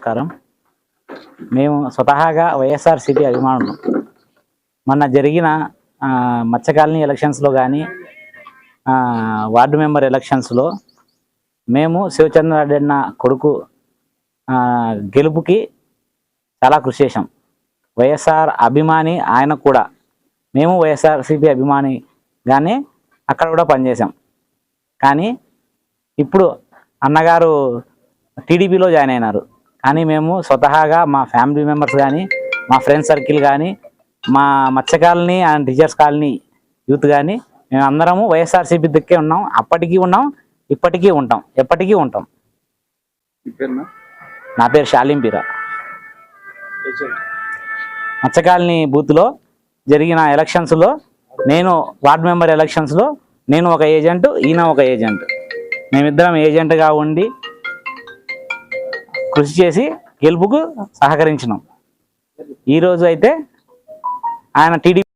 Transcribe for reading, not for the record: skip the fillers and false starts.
నమస్కారం. మేము స్వతహాగా వైఎస్ఆర్సీపీ అభిమానులు. మొన్న జరిగిన మత్స్య కాలనీ ఎలక్షన్స్లో కానీ వార్డు మెంబర్ ఎలక్షన్స్లో మేము శివచంద్రారెడ్డి అన్న కొడుకు గెలుపుకి చాలా కృషి చేశాం. వైఎస్ఆర్ అభిమాని ఆయన కూడా. మేము వైఎస్ఆర్సీపీ అభిమానిగానే అక్కడ కూడా పనిచేసాం. కానీ ఇప్పుడు అన్నగారు టీడీపీలో జాయిన్ అయినారు. కానీ మేము స్వతహాగా మా ఫ్యామిలీ మెంబర్స్ కానీ, మా ఫ్రెండ్స్ సర్కిల్ కానీ, మా మత్స్య colony and teachers colony youth కానీ మేము అందరము వైఎస్ఆర్సీపీ దిక్కే ఉన్నాం. అప్పటికీ ఉన్నాం, ఇప్పటికీ ఉంటాం, ఎప్పటికీ ఉంటాం. నా పేరు షాలింపీరా. మత్స్య కాలనీ బూత్లో జరిగిన ఎలక్షన్స్లో నేను వార్డు మెంబర్ ఎలక్షన్స్లో నేను ఒక ఏజెంట్, ఈయన ఒక ఏజెంట్. మేమిద్దరం ఏజెంట్గా ఉండి కృషి చేసి గెలుపుకు సహకరించినాం. ఈరోజు అయితే ఆయన టీడీపీ